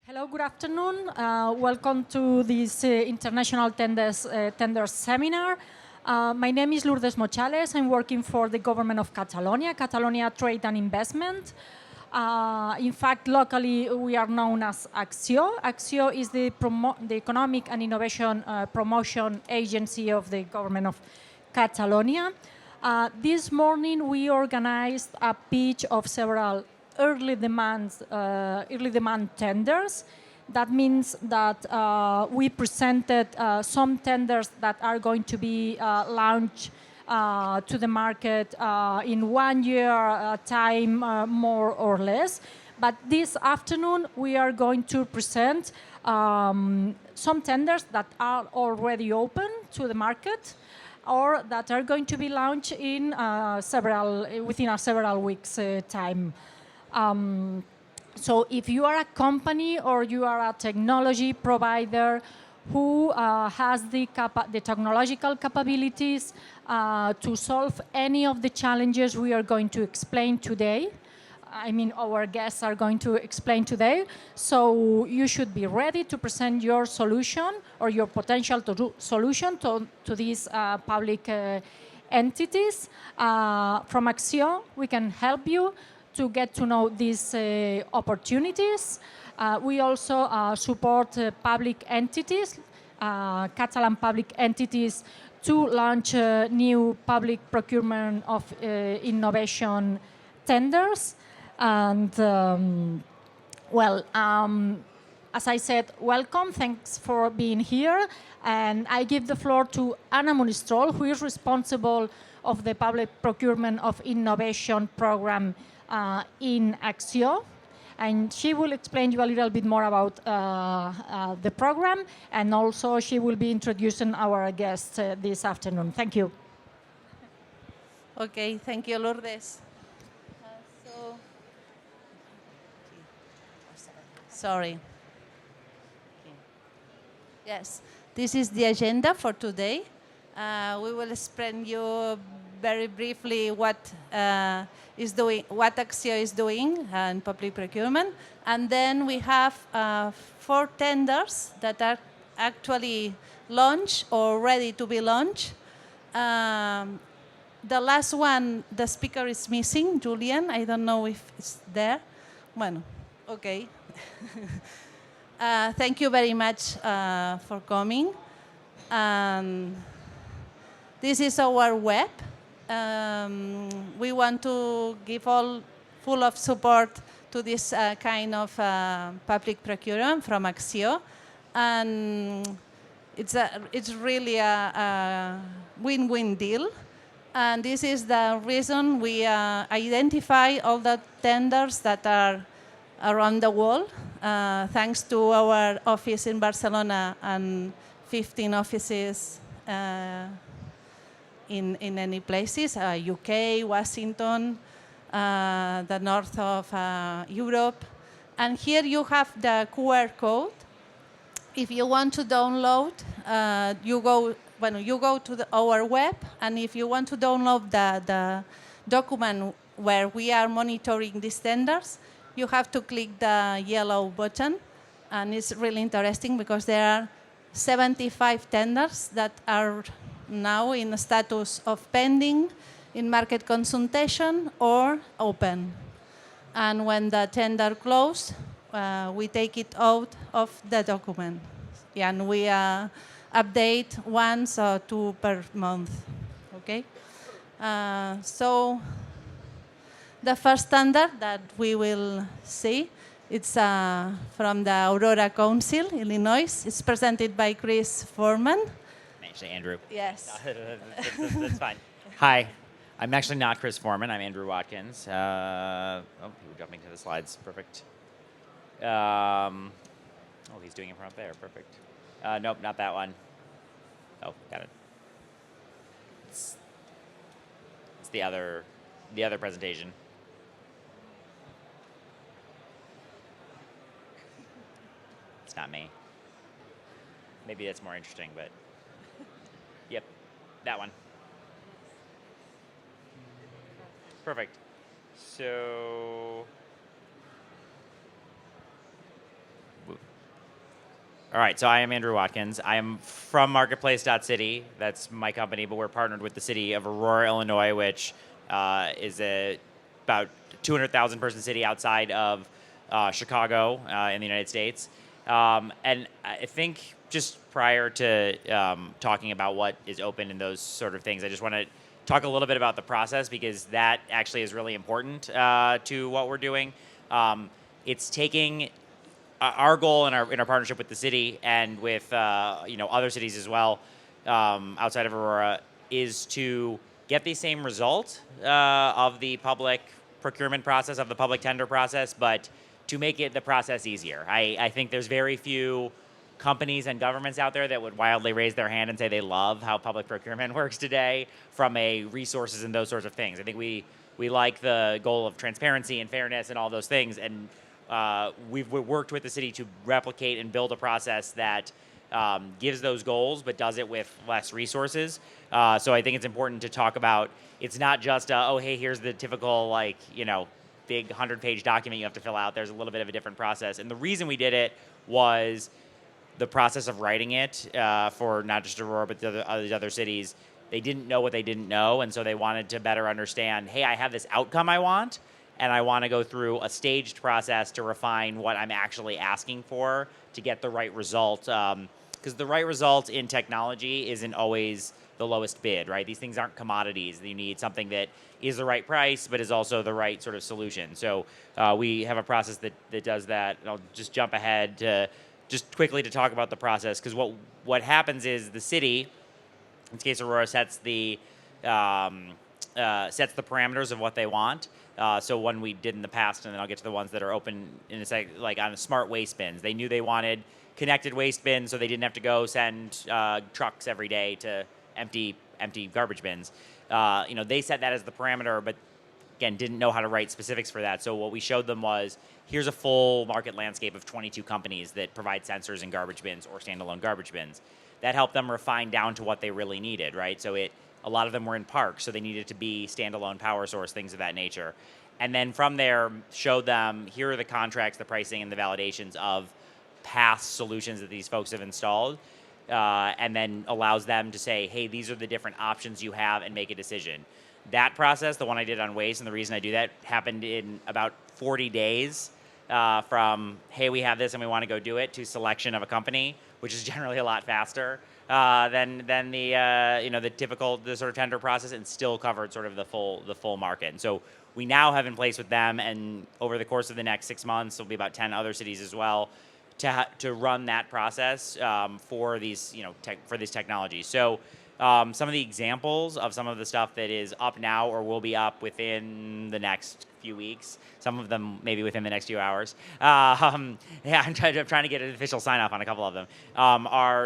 Hello, good afternoon. Welcome to this International Tenders Seminar. My name is Lourdes Mochales. I'm working for the government of Catalonia Trade and Investment. In fact, locally, we are known as Acció. Acció is the Economic and Innovation Promotion Agency of the government of Catalonia. This morning, we organized a pitch of several early demand tenders. That means that we presented some tenders that are going to be launched to the market in 1 year time, more or less. But this afternoon, we are going to present some tenders that are already open to the market or that are going to be launched in within a several weeks time. So if you are a company or you are a technology provider who has the technological capabilities to solve any of the challenges we are going to explain today, I mean our guests are going to explain today, so you should be ready to present your solution or your potential solution to these public entities. From Acció, we can help you to get to know these opportunities. We also support public entities, Catalan public entities, to launch new public procurement of innovation tenders. And as I said, welcome, thanks for being here. And I give the floor to Anna Monistrol, who is responsible of the Public Procurement of Innovation program in Acció, and she will explain you a little bit more about the program, and also she will be introducing our guests this afternoon. Thank you. Okay, thank you, Lourdes. Sorry. Yes, this is the agenda for today. We will explain you very briefly what Acció is doing in public procurement, and then we have 4 tenders that are actually launched or ready to be launched. The last one, the speaker is missing, Julian. I don't know if it's there. Bueno, okay. Thank you very much for coming. This is our web. We want to give full of support to this kind of public procurement from Acció, and it's really a win-win deal. And this is the reason we identify all the tenders that are around the world, thanks to our office in Barcelona and 15 offices in any places, UK, Washington, the north of Europe. And here you have the QR code. If you want to download, you go to our web, and if you want to download the document where we are monitoring these tenders, you have to click the yellow button. And it's really interesting because there are 75 tenders that are now in the status of pending, in market consultation, or open. And when the tender closes, we take it out of the document. And we update 1 or 2 per month. Okay? So the first tender that we will see, it's from the Aurora Council, Illinois. It's presented by Chris Foreman. Actually, Andrew. Yes. That's fine. Hi, I'm actually not Chris Foreman. I'm Andrew Watkins. People jumping to the slides. Perfect. He's doing it from up there. Perfect. Nope, not that one. Oh, got it. It's the other presentation. It's not me. Maybe that's more interesting, but. Yep, that one. Perfect. So, All right, so I am Andrew Watkins. I am from Marketplace.city. That's my company, but we're partnered with the city of Aurora, Illinois, which is about 200,000 person city outside of Chicago in the United States. And I think just prior to talking about what is open and those sort of things, I just want to talk a little bit about the process, because that actually is really important to what we're doing. It's taking our goal in our partnership with the city and with other cities as well outside of Aurora is to get the same result of the public procurement process, of the public tender process, but to make it the process easier. I think there's very few companies and governments out there that would wildly raise their hand and say they love how public procurement works today from a resources and those sorts of things. I think we like the goal of transparency and fairness and all those things, and we've worked with the city to replicate and build a process that gives those goals but does it with less resources. So I think it's important to talk about, it's not just, oh, hey, here's the typical, big 100-page document you have to fill out. There's a little bit of a different process. And the reason we did it was the process of writing it for not just Aurora, but the other cities. They didn't know what they didn't know, and so they wanted to better understand, hey, I have this outcome I want, and I want to go through a staged process to refine what I'm actually asking for to get the right result. Because the right result in technology isn't always the lowest bid, right? These things aren't commodities. You need something that is the right price, but is also the right sort of solution. So we have a process that does that. And I'll just jump ahead to just quickly to talk about the process, because what happens is the city, in this case Aurora, sets the parameters of what they want. So one we did in the past, and then I'll get to the ones that are open in a sec, like on smart waste bins. They knew they wanted connected waste bins, so they didn't have to go send trucks every day to empty garbage bins. They set that as the parameter, but again, didn't know how to write specifics for that. So what we showed them was, here's a full market landscape of 22 companies that provide sensors in garbage bins or standalone garbage bins. That helped them refine down to what they really needed, right? So a lot of them were in parks, so they needed to be standalone power source, things of that nature. And then from there, showed them, here are the contracts, the pricing, and the validations of past solutions that these folks have installed, and then allows them to say, hey, these are the different options you have, and make a decision. That process, the one I did on waste, and the reason I do that, happened in about 40 days from, hey, we have this and we want to go do it, to selection of a company, which is generally a lot faster than the typical sort of tender process, and still covered sort of the full market. And so we now have in place with them, and over the course of the next 6 months, there'll be about 10 other cities as well, to run that process for these for these technologies. So some of the examples of some of the stuff that is up now or will be up within the next few weeks, some of them maybe within the next few hours. I'm trying to get an official sign off on a couple of them.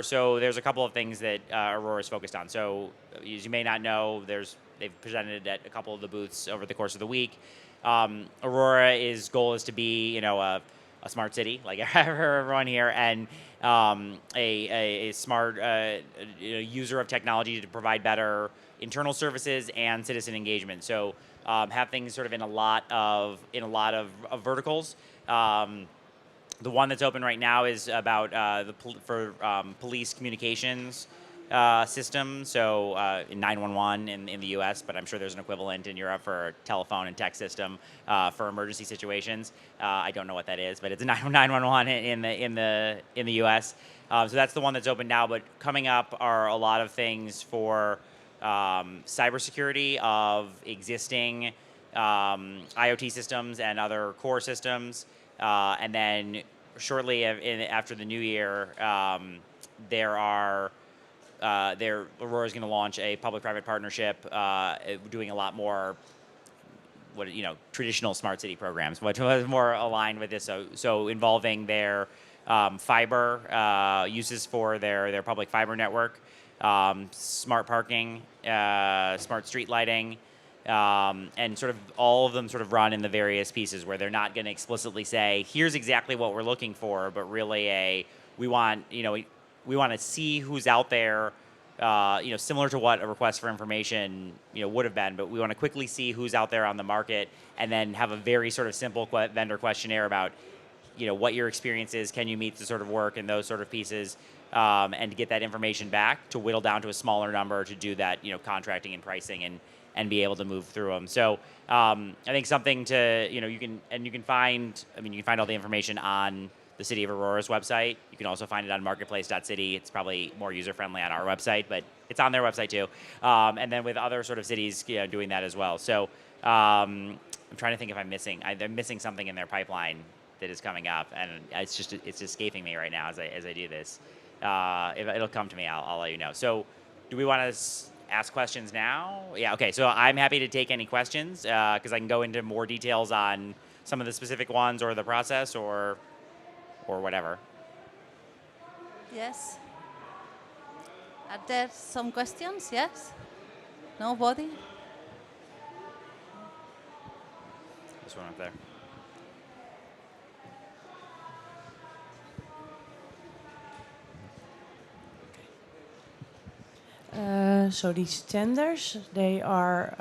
So there's a couple of things that Aurora is focused on. So as you may not know, they've presented at a couple of the booths over the course of the week. Aurora's goal is to be a smart city, like everyone here, and a smart user of technology to provide better internal services and citizen engagement. So have things sort of in a lot of verticals. The one that's open right now is about police communications system. So in 911 in the U.S., but I'm sure there's an equivalent in Europe for a telephone and text system for emergency situations. I don't know what that is, but it's a 911 in the U.S. So that's the one that's open now. But coming up are a lot of things for cybersecurity of existing IoT systems and other core systems, and then shortly after the new year, Aurora is going to launch a public-private partnership, doing a lot more, traditional smart city programs, which was more aligned with this. So involving their fiber uses for their public fiber network, smart parking, smart street lighting, and sort of all of them sort of run in the various pieces where they're not going to explicitly say, here's exactly what we're looking for, but really we want to see who's out there, similar to what a request for information, would have been, but we want to quickly see who's out there on the market, and then have a very sort of simple vendor questionnaire about, what your experience is, can you meet the sort of work and those sort of pieces, and to get that information back to whittle down to a smaller number to do that, contracting and pricing and be able to move through them. So I think something to, you can find all the information on the City of Aurora's website. You can also find it on marketplace.city. It's probably more user-friendly on our website, but it's on their website too. And then with other sort of cities doing that as well. So I'm trying to think if I'm missing something in their pipeline that is coming up, and it's escaping me right now as I do this. If it'll come to me, I'll let you know. So do we want to ask questions now? Yeah, okay. So I'm happy to take any questions because I can go into more details on some of the specific ones or the process or whatever. Yes. Are there some questions? Yes? Nobody? This one up there. So these tenders, they are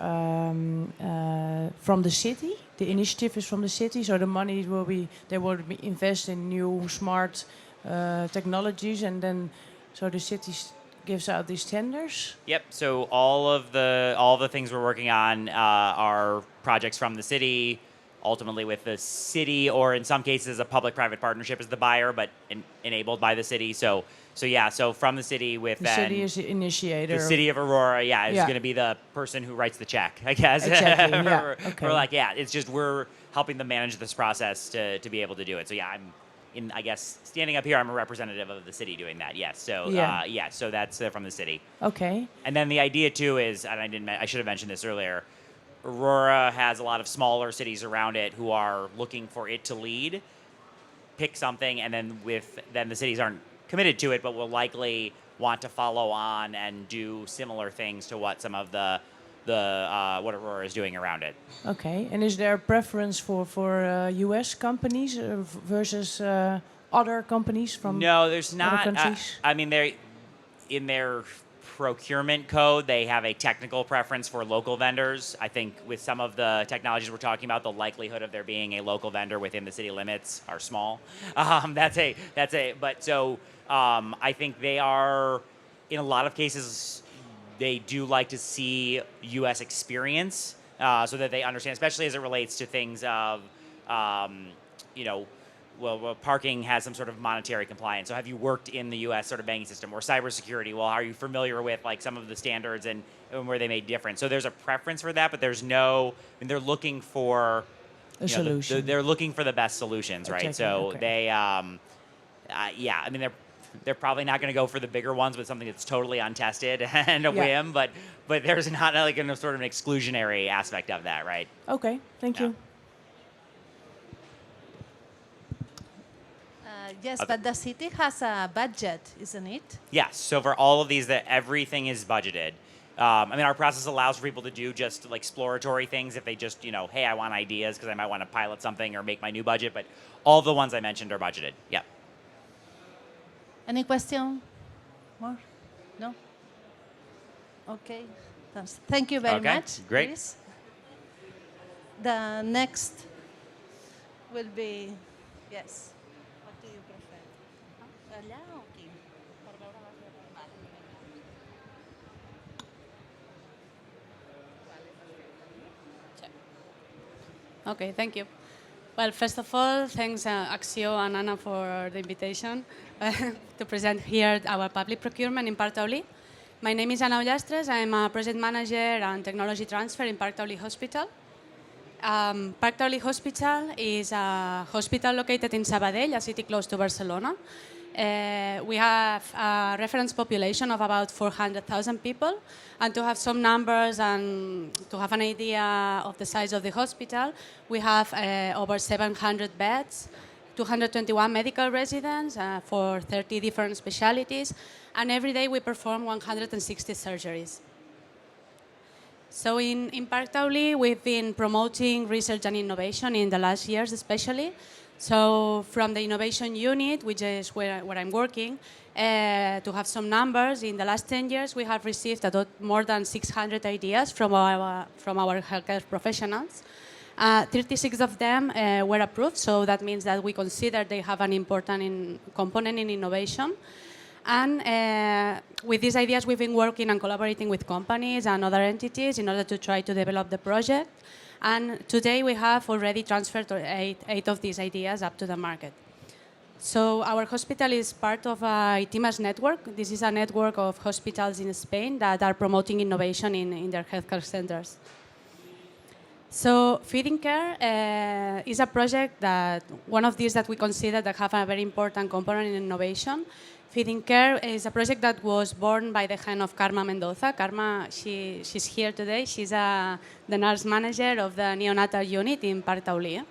from the city. The initiative is from the city, so the money they will be invested in new smart technologies, and then so the city gives out these tenders. Yep. So all the things we're working on are projects from the city, ultimately with the city, or in some cases a public-private partnership is the buyer, but enabled by the city. So from the city with the city is the initiator. The city of Aurora, is going to be the person who writes the check, I guess. Exactly. Yeah. Okay. We're like, it's just we're helping them manage this process to be able to do it. So I guess standing up here, I'm a representative of the city doing that. Yes. So so that's from the city. Okay. And then the idea too is, and I should have mentioned this earlier, Aurora has a lot of smaller cities around it who are looking for it to lead, pick something, and then the cities aren't committed to it, but will likely want to follow on and do similar things to what some of the what Aurora is doing around it. Okay. And is there a preference for U.S. companies versus other companies from No, there's not. other countries? They in their procurement code, they have a technical preference for local vendors. I think with some of the technologies we're talking about, the likelihood of there being a local vendor within the city limits are small. I think they are, in a lot of cases, they do like to see U.S. experience so that they understand, especially as it relates to things of, parking has some sort of monetary compliance. So have you worked in the U.S. sort of banking system, or cybersecurity? Well, are you familiar with some of the standards and where they may differ? So there's a preference for that, but there's no. They're looking for a solution. They're looking for the best solutions, right? Exactly. So they, they're probably not going to go for the bigger ones with something that's totally untested and a whim, but there's not a sort of an exclusionary aspect of that, right? Okay. Thank you. Yes, but the city has a budget, isn't it? Yes. So for all of these, everything is budgeted. Our process allows for people to do just exploratory things if they just, hey, I want ideas because I might want to pilot something or make my new budget. But all the ones I mentioned are budgeted. Yep. Any question? More? No? Okay. Thank you very much. Great. Chris. The next will be, yes. What do you prefer? Allá o aquí? Okay, thank you. Well, first of all, thanks Acció and Anna for the invitation to present here our public procurement in Parc Taulí. My name is Anna Ullastres. I'm a project manager and technology transfer in Parc Taulí Hospital. Parc Taulí Hospital is a hospital located in Sabadell, a city close to Barcelona. We have a reference population of about 400,000 people. And to have some numbers and to have an idea of the size of the hospital, we have over 700 beds, 221 medical residents for 30 different specialties, and every day we perform 160 surgeries. So in Parc Taulí, we've been promoting research and innovation in the last years especially. So from the innovation unit, which is where I'm working, to have some numbers, in the last 10 years we have received more than 600 ideas from our healthcare professionals. 36 of them were approved, so that means that we consider they have an important component in innovation. And with these ideas, we've been working and collaborating with companies and other entities in order to try to develop the project. And today we have already transferred eight of these ideas up to the market. So our hospital is part of a ITIMAS network. This is a network of hospitals in Spain that are promoting innovation in their healthcare centers. So Feeding Care is a project that, one of these that we consider that have a very important component in innovation. Feeding Care is a project that was born by the hand of Karma Mendoza. Karma, she's here today. She's the nurse manager of the neonatal unit in Parc Taulí.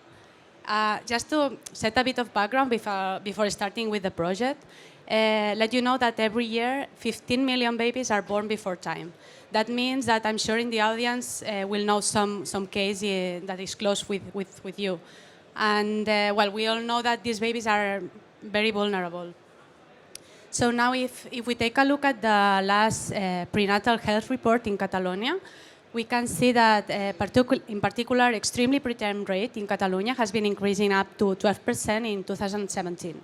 Just to set a bit of background before starting with the project, let you know that every year 15 million babies are born before time. That means that I'm sure in the audience will know some case that is close with you. And well, we all know that these babies are very vulnerable. So now if we take a look at the last prenatal health report in Catalonia, we can see that in particular extremely preterm rate in Catalonia has been increasing up to 12% in 2017.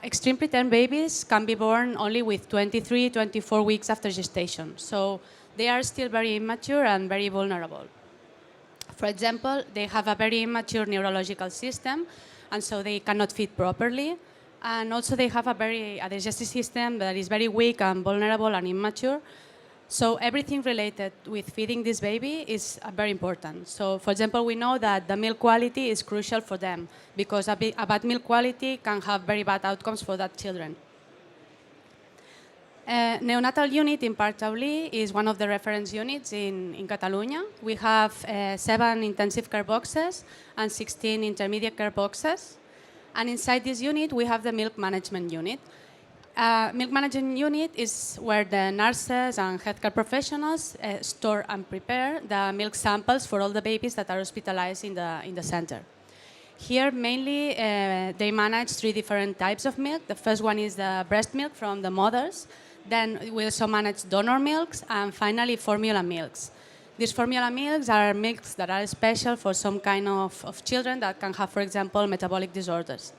Extreme preterm babies can be born only with 23, 24 weeks after gestation. So they are still very immature and very vulnerable. For example, they have a very immature neurological system, and so they cannot feed properly. And also they have a digestive system that is very weak and vulnerable and immature. So everything related with feeding this baby is very important. So for example, we know that the milk quality is crucial for them because a bad milk quality can have very bad outcomes for that children. Neonatal unit in Parc Taulí is one of the reference units in Catalonia. We have 7 intensive care boxes and 16 intermediate care boxes. And inside this unit, we have the milk management unit. Milk management unit is where the nurses and healthcare professionals store and prepare the milk samples for all the babies that are hospitalized in the center. Here, mainly, they manage 3 different types of milk. The first one is the breast milk from the mothers. Then we also manage donor milks, and finally, formula milks. These formula milks are milks that are special for some kind of children that can have, for example, metabolic disorders.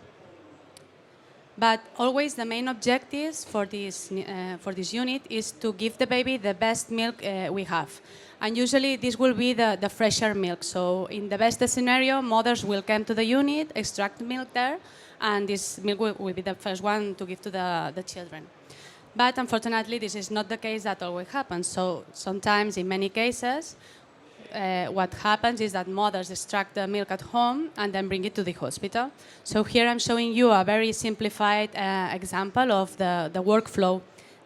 But always the main objectives for this unit is to give the baby the best milk we have. And usually this will be the fresher milk. So in the best scenario, mothers will come to the unit, extract milk there, and this milk will be the first one to give to the children. But unfortunately, this is not the case that always happens. So sometimes, in many cases, what happens is that mothers extract the milk at home and then bring it to the hospital. So here I'm showing you a very simplified example of the workflow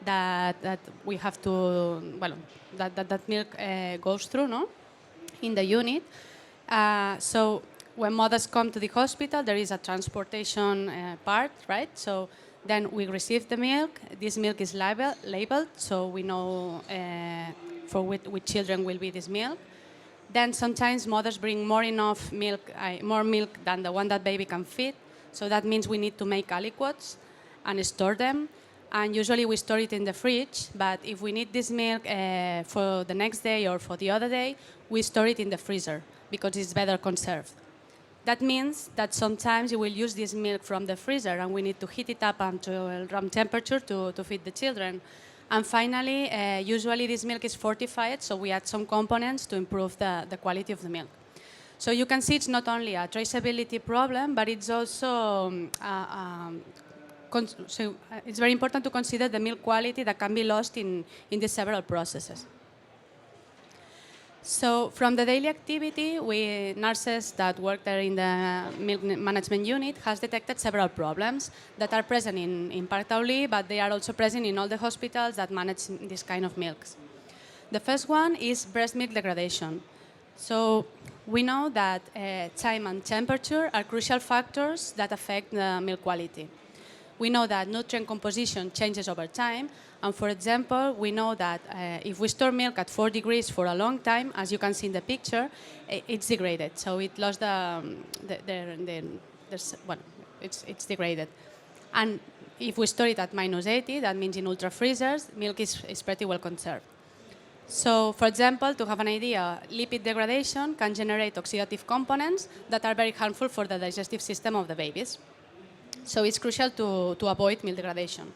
that we have to, well, that milk goes through, no? In the unit. So when mothers come to the hospital, there is a transportation part, right? So then we receive the milk. This milk is labeled, so we know for which children will be this milk. Then sometimes mothers bring more milk than the one that baby can feed. So that means we need to make aliquots and store them. And usually we store it in the fridge, but if we need this milk for the next day or for the other day, we store it in the freezer because it's better conserved. That means that sometimes you will use this milk from the freezer and we need to heat it up to room temperature to feed the children. And finally, usually this milk is fortified, so we add some components to improve the quality of the milk. So you can see it's not only a traceability problem, but it's also it's very important to consider the milk quality that can be lost in these several processes. So from the daily activity, nurses that work there in the milk management unit has detected several problems that are present in Parc Taulí, but they are also present in all the hospitals that manage this kind of milks. The first one is breast milk degradation. So we know that time and temperature are crucial factors that affect the milk quality. We know that nutrient composition changes over time, and for example, we know that if we store milk at 4 degrees for a long time, as you can see in the picture, it's degraded. So it lost it's degraded. And if we store it at -80, that means in ultra freezers, milk is pretty well conserved. So, for example, to have an idea, lipid degradation can generate oxidative components that are very harmful for the digestive system of the babies. So it's crucial to avoid milk degradation.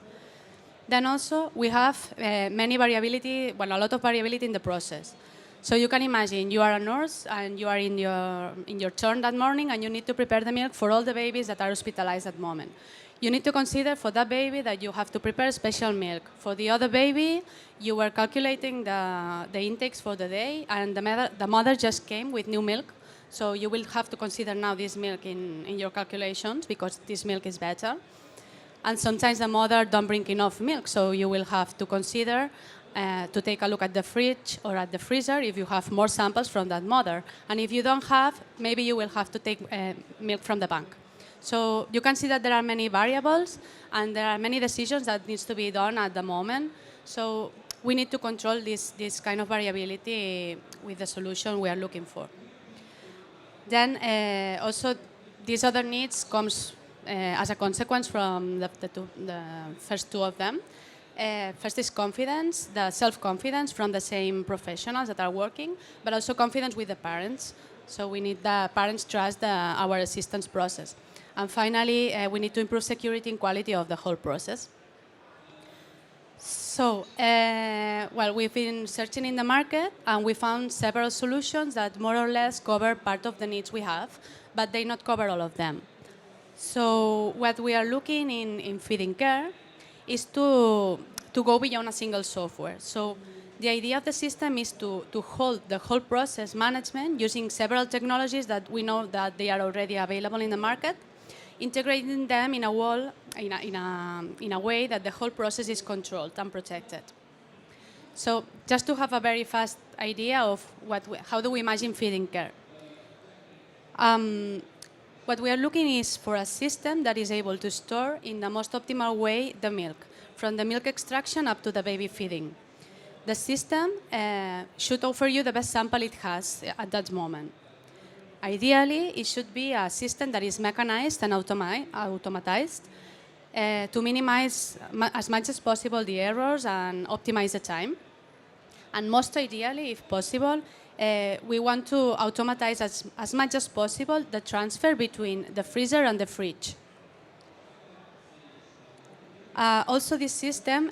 Then also we have a lot of variability in the process. So you can imagine you are a nurse and you are in your turn that morning and you need to prepare the milk for all the babies that are hospitalized at the moment. You need to consider for that baby that you have to prepare special milk. For the other baby, you were calculating the intakes for the day and the mother just came with new milk. So you will have to consider now this milk in your calculations because this milk is better. And sometimes the mother don't bring enough milk, so you will have to consider to take a look at the fridge or at the freezer if you have more samples from that mother. And if you don't have, maybe you will have to take milk from the bank. So you can see that there are many variables and there are many decisions that needs to be done at the moment. So we need to control this kind of variability with the solution we are looking for. Then also these other needs comes as a consequence from the first two of them. First is confidence, the self-confidence from the same professionals that are working, but also confidence with the parents. So we need the parents trust our assistance process. And finally, we need to improve security and quality of the whole process. So, we've been searching in the market and we found several solutions that more or less cover part of the needs we have, but they not cover all of them. So what we are looking in feeding care is to go beyond a single software. So the idea of the system is to hold the whole process management using several technologies that we know that they are already available in the market, integrating them in a way that the whole process is controlled and protected. So just to have a very fast idea of how do we imagine feeding care. What we are looking is for a system that is able to store in the most optimal way the milk, from the milk extraction up to the baby feeding. The system should offer you the best sample it has at that moment. Ideally, it should be a system that is mechanized and automatized to minimize as much as possible the errors and optimize the time. And most ideally, if possible, we want to automatize as much as possible the transfer between the freezer and the fridge. Also, this system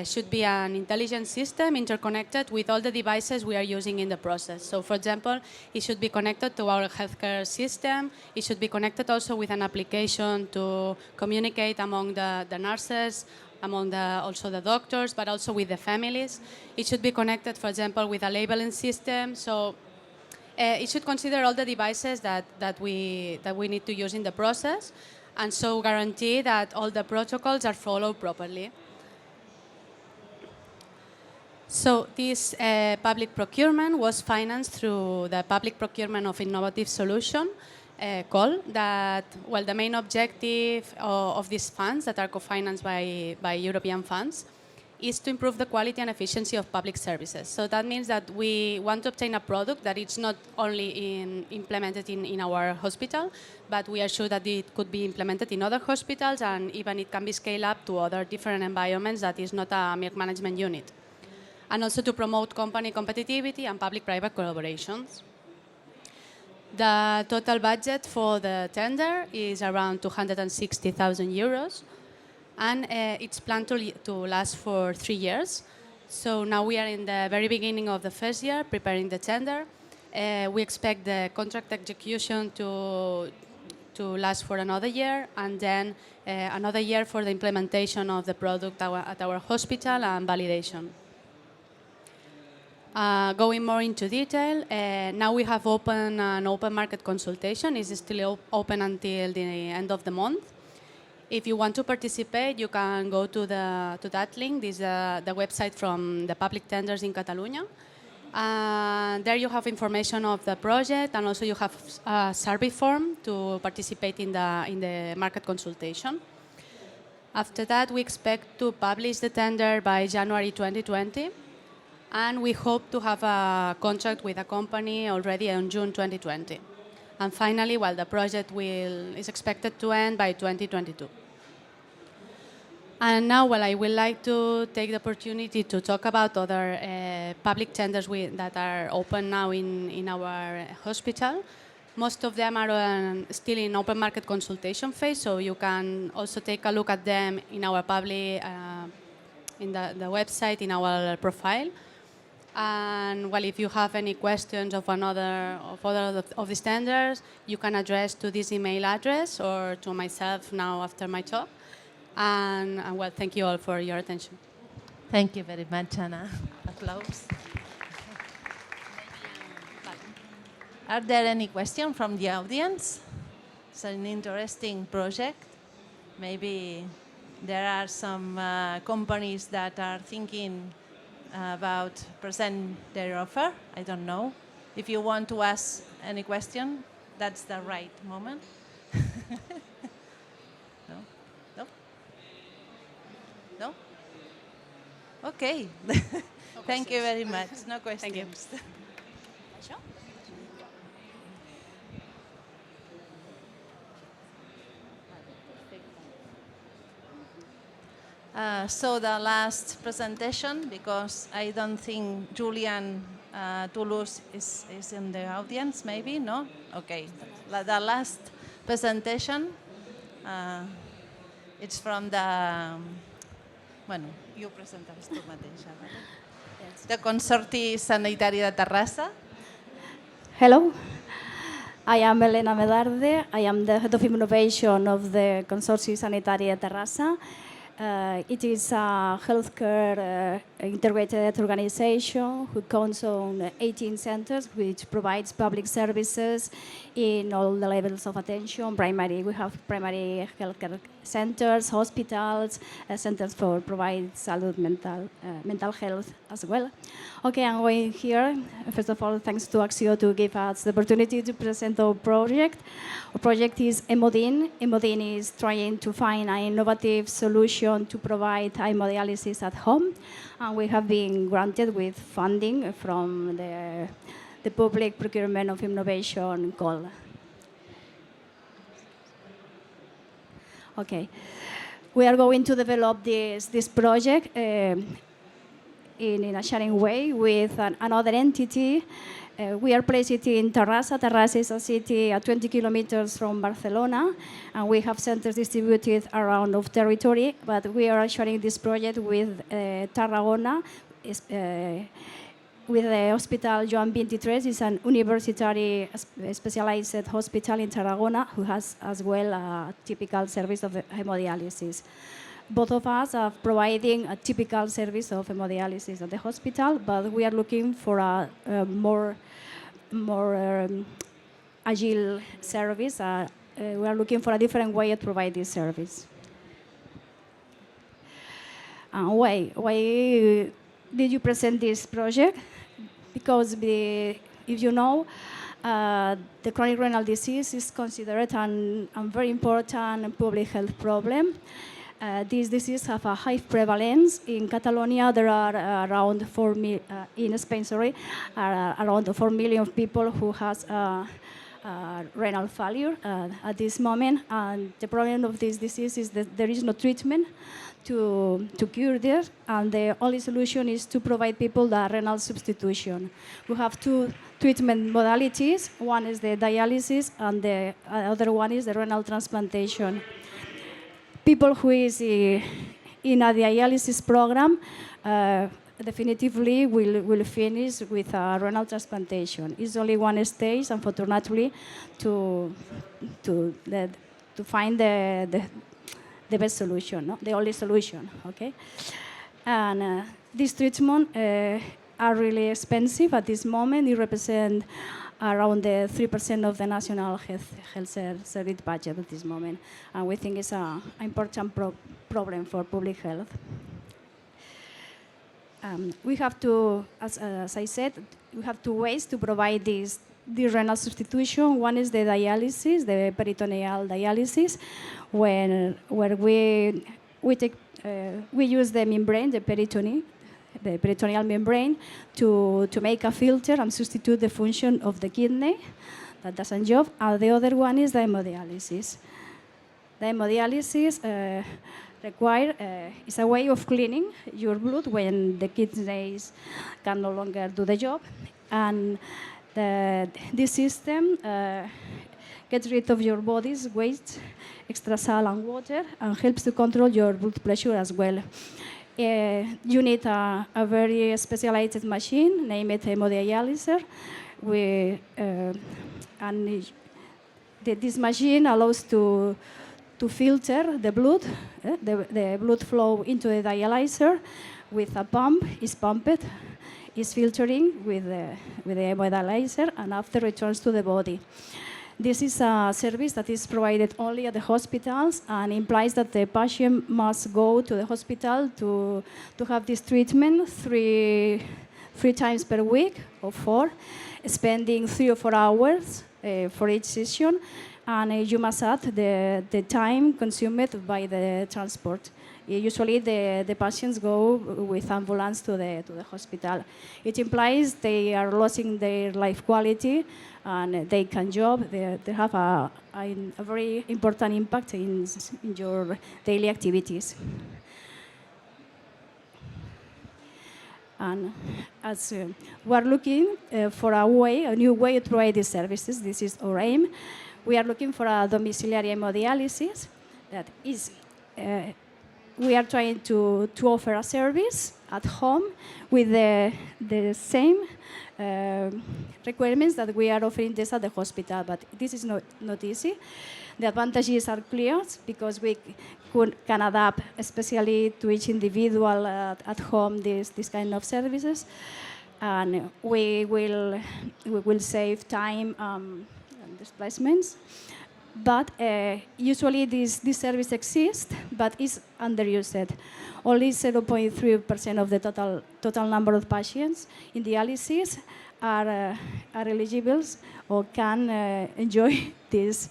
should be an intelligent system interconnected with all the devices we are using in the process. So, for example, it should be connected to our healthcare system. It should be connected also with an application to communicate among the nurses, among also the doctors, but also with the families. It should be connected, for example, with a labeling system. So it should consider all the devices that we need to use in the process, and so guarantee that all the protocols are followed properly. So this public procurement was financed through the Public Procurement of Innovative Solution call that, the main objective of these funds that are co-financed by European funds is to improve the quality and efficiency of public services. So that means that we want to obtain a product that it's not only implemented in our hospital, but we are sure that it could be implemented in other hospitals and even it can be scaled up to other different environments that is not a milk management unit. And also to promote company competitivity and public-private collaborations. The total budget for the tender is around 260,000 euros, and it's planned to last for 3 years. So now we are in the very beginning of the first year, preparing the tender. We expect the contract execution to last for another year, and then another year for the implementation of the product at our hospital and validation. Going more into detail, now we have opened an open market consultation. It's still open until the end of the month. If you want to participate, you can go to that link. This is the website from the public tenders in Catalonia. There you have information of the project, and also you have a survey form to participate in the market consultation. After that, we expect to publish the tender by January 2020. And we hope to have a contract with a company already on June 2020. And finally, the project is expected to end by 2022. And now, well, I would like to take the opportunity to talk about other public tenders that are open now in our hospital. Most of them are still in open market consultation phase, so you can also take a look at them in our public, in the website, in our profile. And well, if you have any questions of other of these tenders, you can address to this email address or to myself now after my talk. And well, thank you all for your attention. Thank you very much, Anna. Applause. Are there any questions from the audience? It's an interesting project. Maybe there are some companies that are thinking about present their offer. I don't know. If you want to ask any question, that's the right moment. No? No? No? Okay. Thank you very much. No questions. Thank you. So the last presentation, because I don't think Julian Toulouse is in the audience, maybe, no? Okay. The last presentation, it's from the, bueno, you presentaràs tu mateixa, vale? The Consorti Sanitari de Terrassa. Hello, I am Elena Medarde. I am the Head of Innovation of the Consortium Sanitari de Terrassa. It is a healthcare integrated organization who counts on 18 centers, which provides public services in all the levels of attention. We have primary healthcare centers, hospitals, centers for provide mental health as well. Okay, I'm going here. First of all, thanks to Acció to give us the opportunity to present our project. Our project is Hemodin. Hemodin is trying to find an innovative solution to provide hemodialysis at home. And we have been granted with funding from the Public Procurement of Innovation call. Okay, we are going to develop this project in a sharing way with another entity. We are placed in Terrassa. Terrassa is a city at 20 kilometers from Barcelona, and we have centers distributed around of territory, but we are sharing this project with Tarragona, with the Hospital Joan 23. It's an university specialized hospital in Tarragona who has as well a typical service of hemodialysis. Both of us are providing a typical service of hemodialysis at the hospital, but we are looking for a more agile service. We are looking for a different way to provide this service. Why did you present this project? Because if you know, the chronic renal disease is considered a very important public health problem. This disease has a high prevalence. In Catalonia, there are around 4 million, in Spain, sorry, around 4 million people who has renal failure at this moment. And the problem of this disease is that there is no treatment to cure this, and the only solution is to provide people the renal substitution. We have two treatment modalities. One is the dialysis, and the other one is the renal transplantation. People who is in a dialysis program definitively will finish with a renal transplantation. It's only one stage, unfortunately, to find the best solution, no? The only solution, okay? And these treatments are really expensive at this moment. It represents around the 3% of the national health service budget at this moment. And we think it's an important problem for public health. We have to, as I said, we have two ways to provide this renal substitution. One is the dialysis, the peritoneal dialysis, where we use the membrane, the peritoneal membrane, to make a filter and substitute the function of the kidney. That doesn't job. And the other one is the hemodialysis. The hemodialysis require is a way of cleaning your blood when the kidneys can no longer do the job. And this system gets rid of your body's waste, extra salt and water, and helps to control your blood pressure as well. You need a very specialized machine, named hemodialyzer. This machine allows to filter the blood, the blood flow into the dialyzer with a pump. Is pumped, is filtering with the hemodialyzer, and after returns to the body. This is a service that is provided only at the hospitals and implies that the patient must go to the hospital to have this treatment three times per week or 4, spending 3 or 4 hours for each session, and you must add the time consumed by the transport. Usually the patients go with ambulance to the hospital. It implies they are losing their life quality and they can job. They have a very important impact in your daily activities. And as we are looking for a new way to provide these services, this is our aim. We are looking for a domiciliary hemodialysis that is. We are trying to offer a service at home with the same requirements that we are offering this at the hospital, but this is not easy. The advantages are clear because we can adapt, especially to each individual at home, this kind of services, and we will save time and displacements. But usually this service exists, but is underused. Only 0.3% of the total number of patients in dialysis are eligible or can enjoy these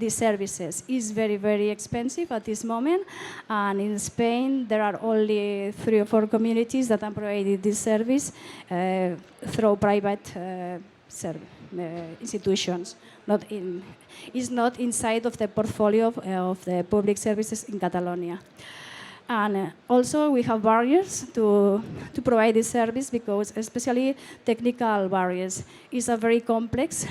services. It's very, very expensive at this moment, and in Spain there are only 3 or 4 communities that are providing this service through private institutions. Is not inside of the portfolio of the public services in Catalonia. And also we have barriers to provide this service because especially technical barriers is a very complex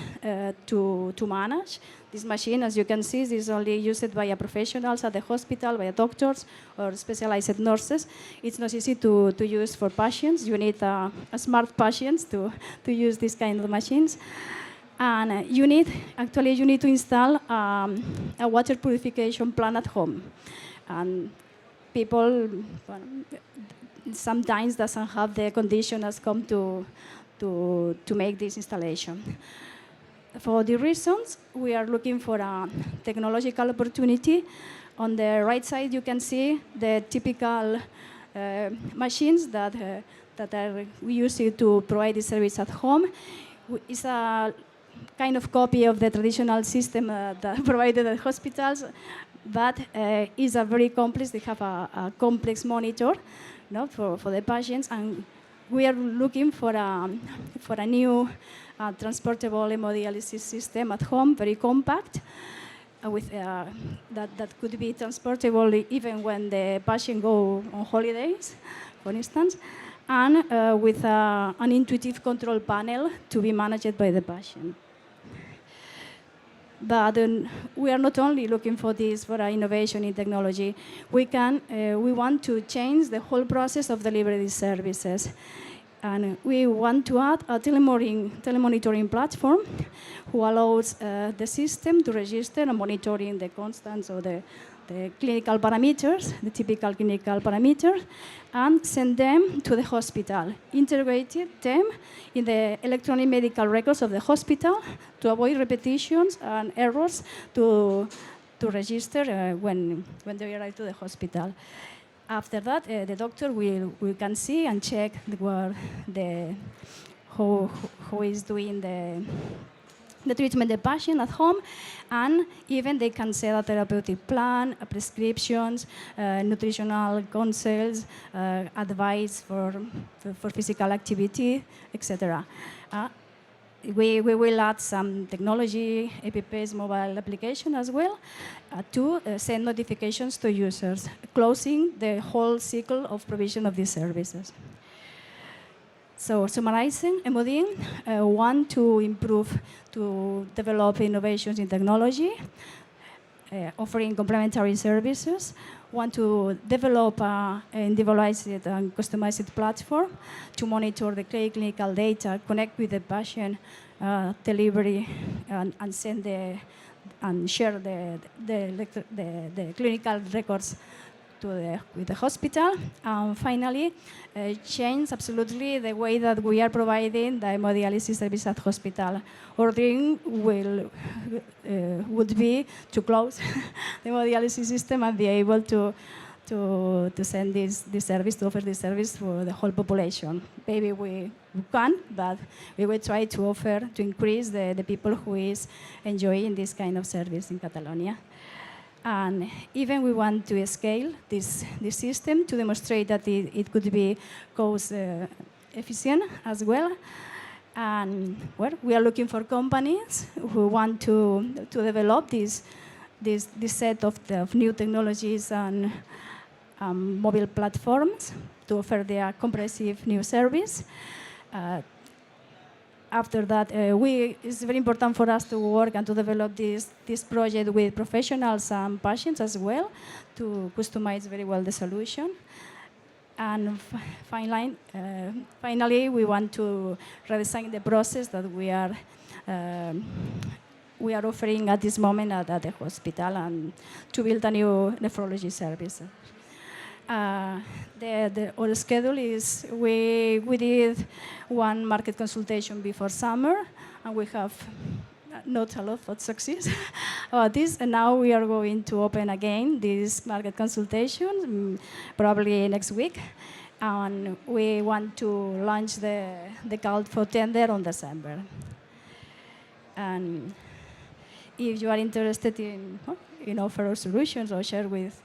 to manage. This machine, as you can see, is only used by professionals at the hospital, by doctors or specialized nurses. It's not easy to use for patients. You need a smart patients to use this kind of machines. And you need to install a water purification plant at home. And people sometimes doesn't have the conditions come to make this installation. For the reasons, we are looking for a technological opportunity. On the right side, you can see the typical machines that we use to provide the service at home. It's a kind of copy of the traditional system that provided at hospitals, but is a very complex. They have a complex monitor, for the patients, and we are looking for a new transportable hemodialysis system at home, very compact, with that could be transportable even when the patient go on holidays, for instance, and with an intuitive control panel to be managed by the patient. But we are not only looking for this for innovation in technology. We want to change the whole process of delivering these services. And we want to add a telemonitoring platform who allows the system to register and monitoring the constants or the clinical parameters, the typical clinical parameters, and send them to the hospital, integrated them in the electronic medical records of the hospital to avoid repetitions and errors to register when they arrive to the hospital. After that, the doctor we can see and check who is doing the treatment the patient at home, and even they can set a therapeutic plan, prescriptions, nutritional counsels, advice for physical activity, etc. we will add some technology, app-based mobile application as well, to send notifications to users, closing the whole cycle of provision of these services. So summarizing, MOD want to improve, to develop innovations in technology, offering complementary services, want to develop an individualized and customized platform to monitor the clinical data, connect with the patient delivery, and send and share the clinical records with the hospital. And finally, change absolutely the way that we are providing the hemodialysis service at hospital. Our dream would be to close the hemodialysis system and be able to send this service, to offer this service for the whole population. Maybe we can, but we will try to offer, to increase the people who is enjoying this kind of service in Catalonia. And even we want to scale this system to demonstrate that it could be cost efficient as well. And well, we are looking for companies who want to develop this set of new technologies and mobile platforms to offer their comprehensive new service. After that, it's very important for us to work and to develop this project with professionals and patients as well, to customize very well the solution. And finally, we want to redesign the process that we are offering at this moment at the hospital, and to build a new nephrology service. Our schedule is we did one market consultation before summer, and we have not a lot of success about this. And now we are going to open again this market consultation, probably next week. And we want to launch the call for tender on December. And if you are interested in offer solutions or share with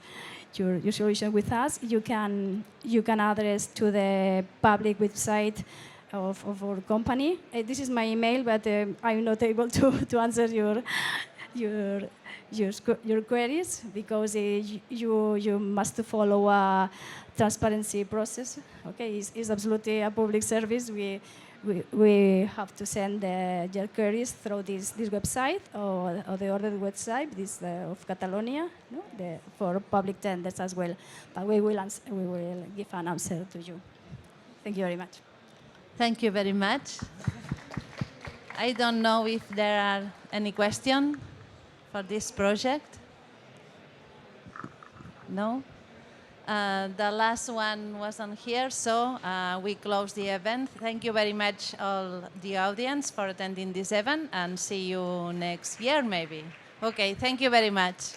your solution with us, you can address to the public website of our company. This is my email, but I'm not able to answer your queries, because you must follow a transparency process. Okay, it's absolutely a public service. We have to send your queries through this website or the other website, this of Catalonia, no? For public tenders as well. But we will give an answer to you. Thank you very much. Thank you very much. I don't know if there are any questions for this project. No? The last one wasn't here, so we close the event. Thank you very much, all the audience, for attending this event, and see you next year, maybe. Okay, thank you very much.